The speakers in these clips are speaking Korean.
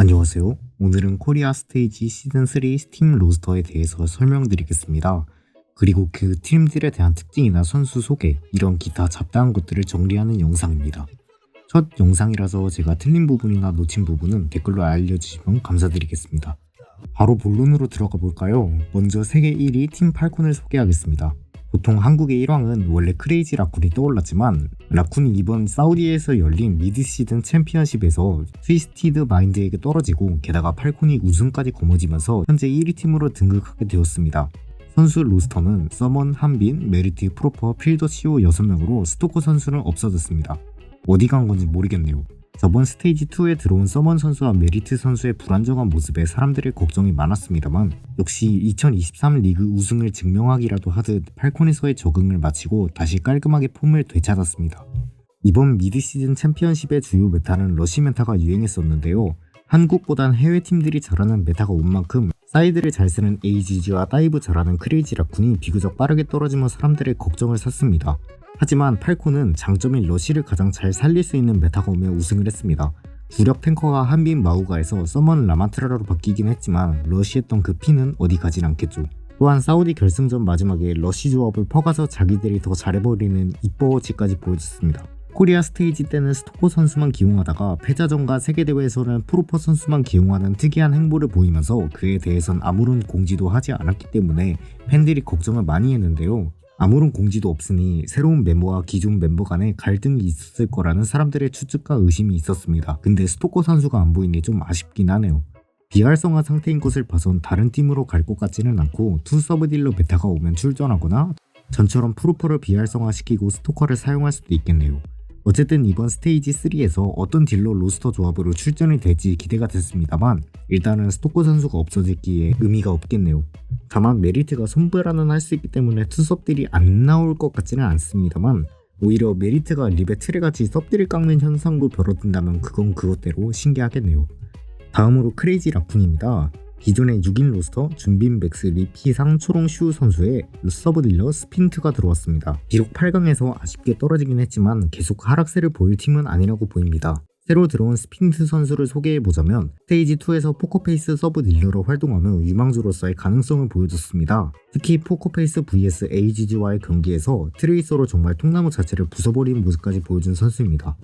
안녕하세요. 오늘은 코리아 스테이지 시즌3 스팀 로스터에 대해서 설명드리겠습니다. 그리고 그 팀들에 대한 특징이나 선수 소개, 이런 기타 잡다한 것들을 정리하는 영상입니다. 첫 영상이라서 제가 틀린 부분이나 놓친 부분은 댓글로 알려주시면 감사드리겠습니다. 바로 본론으로 들어가 볼까요? 먼저 세계 1위 팀 팔콘을 소개하겠습니다. 보통 한국의 1왕은 원래 크레이지 라쿤이 떠올랐지만 라쿤이 이번 사우디에서 열린 미드시즌 챔피언십에서 트위스티드 마인드에게 떨어지고 게다가 팔콘이 우승까지 거머쥐면서 현재 1위 팀으로 등극하게 되었습니다. 선수 로스터는 서먼, 한빈, 메리트, 프로퍼, 필더, 시오 6명으로 스토커 선수는 없어졌습니다. 어디 간 건지 모르겠네요. 저번 스테이지 2에 들어온 서먼 선수와 메리트 선수의 불안정한 모습에 사람들의 걱정이 많았습니다만 역시 2023 리그 우승을 증명하기라도 하듯 팔콘에서의 적응을 마치고 다시 깔끔하게 폼을 되찾았습니다. 이번 미드시즌 챔피언십의 주요 메타는 러쉬 메타가 유행했었는데요. 한국보단 해외 팀들이 잘하는 메타가 온 만큼 사이드를 잘 쓰는 AGG와 다이브 잘하는 크레이지 라쿤이 비교적 빠르게 떨어지며 사람들의 걱정을 샀습니다. 하지만 팔콘은 장점인 러쉬를 가장 잘 살릴 수 있는 메타가 오며 우승을 했습니다. 주력 탱커가 한빈 마우가에서 서먼 라마트라로 바뀌긴 했지만 러쉬했던 그 피는 어디 가진 않겠죠. 또한 사우디 결승전 마지막에 러쉬 조합을 퍼가서 자기들이 더 잘해버리는 이뻐워치까지 보여줬습니다. 코리아 스테이지 때는 스토커 선수만 기용하다가 패자전과 세계대회에서는 프로퍼 선수만 기용하는 특이한 행보를 보이면서 그에 대해선 아무런 공지도 하지 않았기 때문에 팬들이 걱정을 많이 했는데요. 아무런 공지도 없으니 새로운 멤버와 기존 멤버 간에 갈등이 있었을 거라는 사람들의 추측과 의심이 있었습니다. 근데 스토커 선수가 안 보이니 좀 아쉽긴 하네요. 비활성화 상태인 것을 봐선 다른 팀으로 갈 것 같지는 않고 투 서브 딜러 메타가 오면 출전하거나 전처럼 프로퍼를 비활성화시키고 스토커를 사용할 수도 있겠네요. 어쨌든 이번 스테이지 3에서 어떤 딜러 로스터 조합으로 출전이 될지 기대가 됐습니다만 일단은 스토커 선수가 없어졌기에 의미가 없겠네요. 다만 메리트가 손브라는 할 수 있기 때문에 투섭딜이 안 나올 것 같지는 않습니다만 오히려 메리트가 립의 트레같이 섭딜을 깎는 현상도 벌어진다면 그건 그것대로 신기하겠네요. 다음으로 크레이지 라쿤입니다. 기존의 6인 로스터 준빈 백스 립 희상 초롱 슈 선수의 서브 딜러 스핀트가 들어왔습니다. 비록 8강에서 아쉽게 떨어지긴 했지만 계속 하락세를 보일 팀은 아니라고 보입니다. 새로 들어온 스핀트 선수를 소개해보자면 스테이지2에서 포커페이스 서브 딜러로 활동하며 유망주로서의 가능성을 보여줬습니다. 특히 포커페이스 vs AGG와의 경기에서 트레이서로 정말 통나무 자체를 부숴버리는 모습까지 보여준 선수입니다.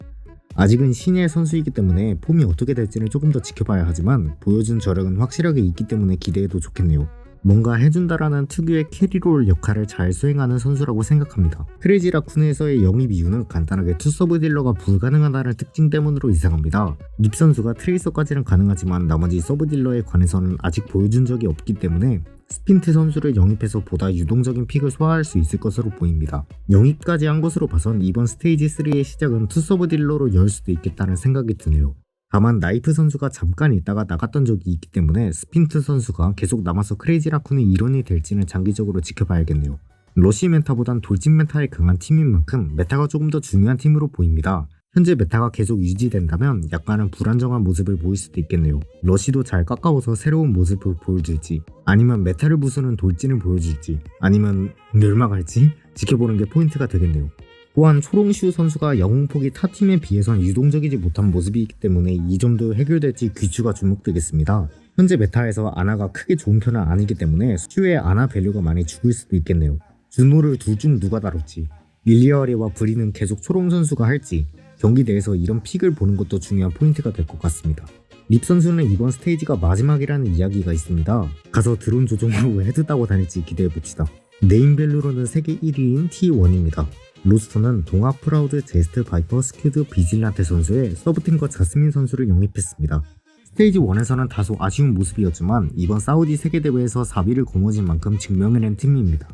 아직은 신예 선수이기 때문에 폼이 어떻게 될지는 조금 더 지켜봐야 하지만 보여준 저력은 확실하게 있기 때문에 기대해도 좋겠네요. 뭔가 해준다라는 특유의 캐리롤 역할을 잘 수행하는 선수라고 생각합니다. 크레이지 라쿤에서의 영입 이유는 간단하게 투서브 딜러가 불가능하다는 특징 때문으로 이상합니다. 립 선수가 트레이서까지는 가능하지만 나머지 서브 딜러에 관해서는 아직 보여준 적이 없기 때문에 스핀트 선수를 영입해서 보다 유동적인 픽을 소화할 수 있을 것으로 보입니다. 영입까지 한 것으로 봐선 이번 스테이지 3의 시작은 투서브 딜러로 열 수도 있겠다는 생각이 드네요. 다만 나이프 선수가 잠깐 있다가 나갔던 적이 있기 때문에 스핀트 선수가 계속 남아서 크레이지 라쿤의 일원이 될지는 장기적으로 지켜봐야겠네요. 러쉬 메타보단 돌진 메타에 강한 팀인 만큼 메타가 조금 더 중요한 팀으로 보입니다. 현재 메타가 계속 유지된다면 약간은 불안정한 모습을 보일 수도 있겠네요. 러쉬도 잘 깎아워서 새로운 모습을 보여줄지 아니면 메타를 부수는 돌진을 보여줄지 아니면 멸망할지 지켜보는 게 포인트가 되겠네요. 또한 초롱슈 선수가 영웅폭이 타 팀에 비해선 유동적이지 못한 모습이기 때문에 이 점도 해결될지 귀추가 주목되겠습니다. 현재 메타에서 아나가 크게 좋은 편은 아니기 때문에 슈의 아나 밸류가 많이 죽을 수도 있겠네요. 준호를 둘 중 누가 다룰지 릴리아리와 브리는 계속 초롱 선수가 할지 경기 내에서 이런 픽을 보는 것도 중요한 포인트가 될 것 같습니다. 립 선수는 이번 스테이지가 마지막이라는 이야기가 있습니다. 가서 드론 조종으로 헤드 따고 다닐지 기대해봅시다. 네임밸류로는 세계 1위인 T1입니다. 로스터는 동학 프라우드, 제스트, 바이퍼, 스큐드, 비질란테 선수의 서브팀과 자스민 선수를 영입했습니다. 스테이지 1에서는 다소 아쉬운 모습이었지만 이번 사우디 세계대회에서 4위를 거머쥔 만큼 증명해낸 팀입니다.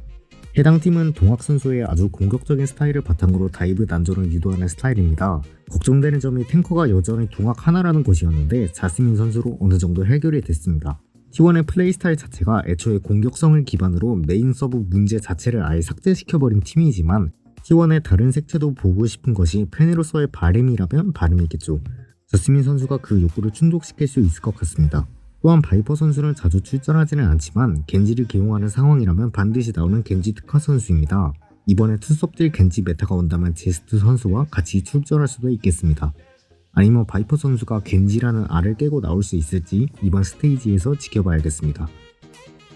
해당 팀은 동학 선수의 아주 공격적인 스타일을 바탕으로 다이브 난전을 유도하는 스타일입니다. 걱정되는 점이 탱커가 여전히 동학 하나라는 것이었는데 자스민 선수로 어느 정도 해결이 됐습니다. T1의 플레이 스타일 자체가 애초에 공격성을 기반으로 메인 서브 문제 자체를 아예 삭제시켜버린 팀이지만 T1의 다른 색채도 보고 싶은 것이 팬으로서의 바람이라면 바람이겠죠. 자스민 선수가 그 욕구를 충족시킬 수 있을 것 같습니다. 또한 바이퍼 선수는 자주 출전하지는 않지만 겐지를 기용하는 상황이라면 반드시 나오는 겐지 특화 선수입니다. 이번에 투섭딜 겐지 메타가 온다면 제스트 선수와 같이 출전할 수도 있겠습니다. 아니면 바이퍼 선수가 겐지라는 알을 깨고 나올 수 있을지 이번 스테이지에서 지켜봐야겠습니다.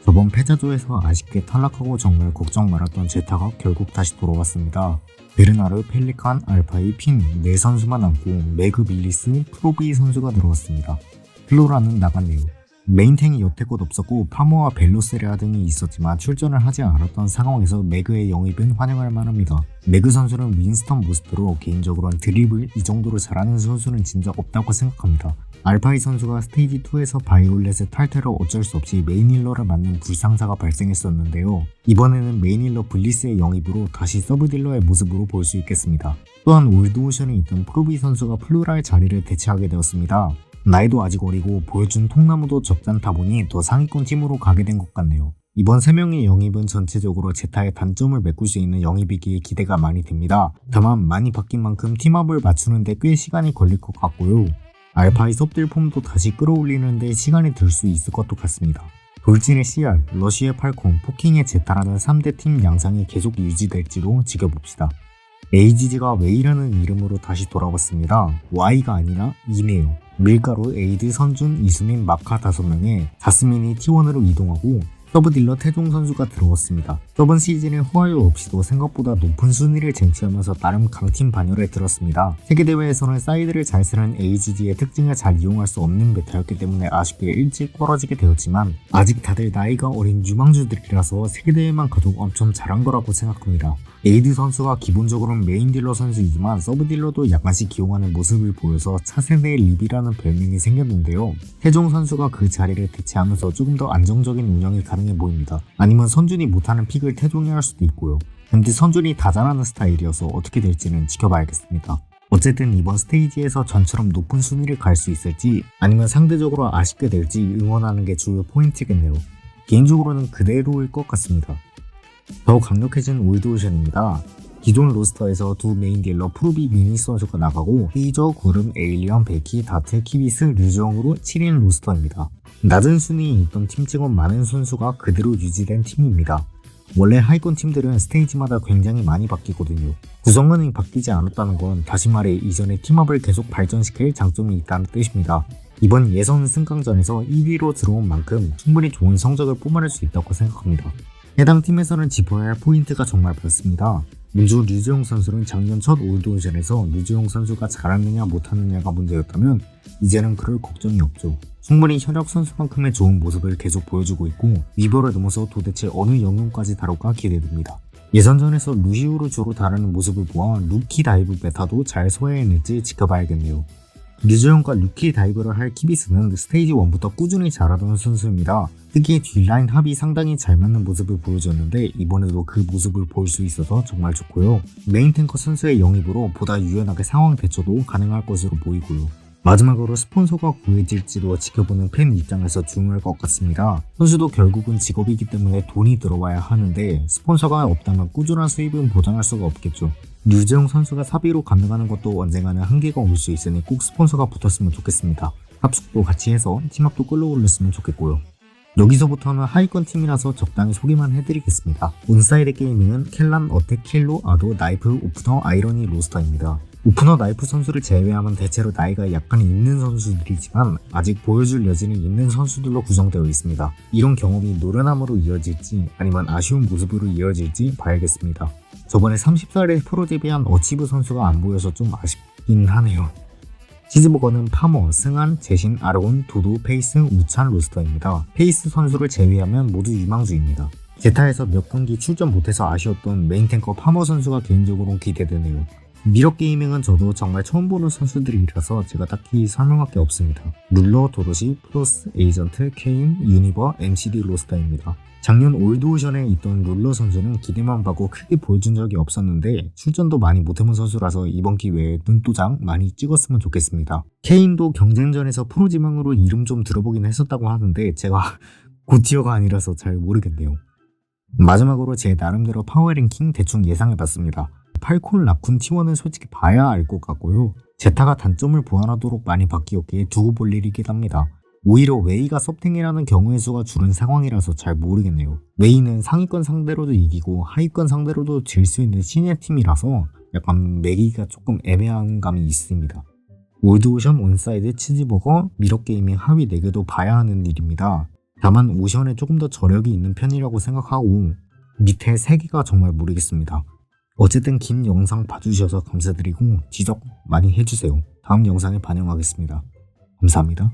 저번 패자조에서 아쉽게 탈락하고 정말 걱정 많았던 제타가 결국 다시 돌아왔습니다. 베르나르, 펠리칸, 알파이, 핀 4선수만 남고 매그 밀리스, 프로비 선수가 들어왔습니다. 플로라는 나갔네요. 메인탱이 여태껏 없었고 파머와 벨로세레아 등이 있었지만 출전을 하지 않았던 상황에서 매그의 영입은 환영할 만합니다. 매그 선수는 윈스턴 모스트로 개인적으로는 드리블 이 정도로 잘하는 선수는 진짜 없다고 생각합니다. 알파이 선수가 스테이지2에서 바이올렛의 탈퇴로 어쩔 수 없이 메인힐러를 맡는 불상사가 발생했었는데요. 이번에는 메인힐러 블리스의 영입으로 다시 서브딜러의 모습으로 볼 수 있겠습니다. 또한 올드오션에 있던 프로비 선수가 플로라의 자리를 대체하게 되었습니다. 나이도 아직 어리고 보여준 통나무도 적잖다 보니 더 상위권 팀으로 가게 된 것 같네요. 이번 3명의 영입은 전체적으로 제타의 단점을 메꿀 수 있는 영입이기에 기대가 많이 됩니다. 다만 많이 바뀐 만큼 팀업을 맞추는데 꽤 시간이 걸릴 것 같고요. 알파의 섭들 폼도 다시 끌어올리는데 시간이 들 수 있을 것도 같습니다. 돌진의 CR, 러쉬의 팔콘, 포킹의 제타라는 3대 팀 양상이 계속 유지될지도 지켜봅시다. AGG가 웨이라는 이름으로 다시 돌아왔습니다. Y가 아니라 E네요. 밀가루, 에이드, 선준, 이수민, 마카 5명에 자스민이 T1으로 이동하고 서브딜러 태종 선수가 들어왔습니다. 저번 시즌에 호화요 없이도 생각보다 높은 순위를 쟁취하면서 나름 강팀 반열에 들었습니다. 세계대회에서는 사이드를 잘 쓰는 AGG의 특징을 잘 이용할 수 없는 메타였기 때문에 아쉽게 일찍 떨어지게 되었지만 아직 다들 나이가 어린 유망주들이라서 세계대회만 가도 엄청 잘한 거라고 생각합니다. 에이드 선수가 기본적으로는 메인 딜러 선수이지만 서브 딜러도 약간씩 기용하는 모습을 보여서 차세대의 립이라는 별명이 생겼는데요. 태종 선수가 그 자리를 대체하면서 조금 더 안정적인 운영이 가능해 보입니다. 아니면 선준이 못하는 픽을 태종이 할 수도 있고요. 근데 선준이 다 잘하는 스타일이어서 어떻게 될지는 지켜봐야겠습니다. 어쨌든 이번 스테이지에서 전처럼 높은 순위를 갈 수 있을지 아니면 상대적으로 아쉽게 될지 응원하는 게 주요 포인트겠네요. 개인적으로는 그대로일 것 같습니다. 더 강력해진 올드오션입니다. 기존 로스터에서 두 메인 딜러 프로비 미니 선수가 나가고 페이저, 구름, 에일리언, 베키, 다트, 키비스, 류정으로 7인 로스터입니다. 낮은 순위에 있던 팀 치고 많은 선수가 그대로 유지된 팀입니다. 원래 하위권 팀들은 스테이지마다 굉장히 많이 바뀌거든요. 구성원이 바뀌지 않았다는 건 다시 말해 이전의 팀업을 계속 발전시킬 장점이 있다는 뜻입니다. 이번 예선 승강전에서 1위로 들어온 만큼 충분히 좋은 성적을 뿜어낼 수 있다고 생각합니다. 해당 팀에서는 짚어야 할 포인트가 정말 많습니다. 먼저 류재용 선수는 작년 첫 올드오션에서 류재용 선수가 잘하느냐 못하느냐가 문제였다면 이제는 그럴 걱정이 없죠. 충분히 현역 선수만큼의 좋은 모습을 계속 보여주고 있고 위버를 넘어서 도대체 어느 영웅까지 다룰까 기대됩니다. 예선전에서 루시우를 주로 다루는 모습을 보아 루키 다이브 메타도 잘 소화해낼지 지켜봐야겠네요. 류재용과 루키 다이브를 할 키비스는 스테이지 1부터 꾸준히 잘하던 선수입니다. 특히 뒷라인 합이 상당히 잘 맞는 모습을 보여줬는데 이번에도 그 모습을 볼 수 있어서 정말 좋고요. 메인 탱커 선수의 영입으로 보다 유연하게 상황 대처도 가능할 것으로 보이고요. 마지막으로 스폰서가 구해질지도 지켜보는 팬 입장에서 중요할 것 같습니다. 선수도 결국은 직업이기 때문에 돈이 들어와야 하는데 스폰서가 없다면 꾸준한 수입은 보장할 수가 없겠죠. 류재용 선수가 사비로 감당하는 것도 언젠가는 한계가 올 수 있으니 꼭 스폰서가 붙었으면 좋겠습니다. 합숙도 같이 해서 팀합도 끌어올렸으면 좋겠고요. 여기서부터는 하위권 팀이라서 적당히 소개만 해드리겠습니다. 온사이드 게이밍은 켈란, 어택, 킬로, 아도, 나이프, 오프너, 아이러니 로스터입니다. 오프너 나이프 선수를 제외하면 대체로 나이가 약간 있는 선수들이지만 아직 보여줄 여지는 있는 선수들로 구성되어 있습니다. 이런 경험이 노련함으로 이어질지 아니면 아쉬운 모습으로 이어질지 봐야겠습니다. 저번에 30살에 프로 데뷔한 어치브 선수가 안 보여서 좀 아쉽긴 하네요. 치즈버거는 파머, 승한, 재신, 아르곤, 도도, 페이스, 우찬 로스터입니다. 페이스 선수를 제외하면 모두 유망주입니다. 제타에서 몇 경기 출전 못해서 아쉬웠던 메인 탱커 파머 선수가 개인적으로 기대되네요. 미러 게이밍은 저도 정말 처음 보는 선수들이라서 제가 딱히 설명할 게 없습니다. 룰러, 도도시, 플러스, 에이전트, 케인, 유니버, MCD 로스터입니다. 작년 올드오션에 있던 룰러 선수는 기대만 받고 크게 보여준 적이 없었는데 출전도 많이 못해본 선수라서 이번 기회에 눈도장 많이 찍었으면 좋겠습니다. 케인도 경쟁전에서 프로지망으로 이름 좀 들어보긴 했었다고 하는데 제가 고티어가 아니라서 잘 모르겠네요. 마지막으로 제 나름대로 파워랭킹 대충 예상해봤습니다. 팔콘, 라쿤, T1은 솔직히 봐야 알 것 같고요. 제타가 단점을 보완하도록 많이 바뀌었기에 두고 볼 일이긴 합니다. 오히려 웨이가 섭탱이라는 경우의 수가 줄은 상황이라서 잘 모르겠네요. 웨이는 상위권 상대로도 이기고 하위권 상대로도 질 수 있는 신예 팀이라서 약간 매기가 조금 애매한 감이 있습니다. 올드오션 원사이드 치즈버거, 미러게이밍 하위 4개도 봐야 하는 일입니다. 다만 오션에 조금 더 저력이 있는 편이라고 생각하고 밑에 3개가 정말 모르겠습니다. 어쨌든 긴 영상 봐주셔서 감사드리고 지적 많이 해주세요. 다음 영상에 반영하겠습니다. 감사합니다.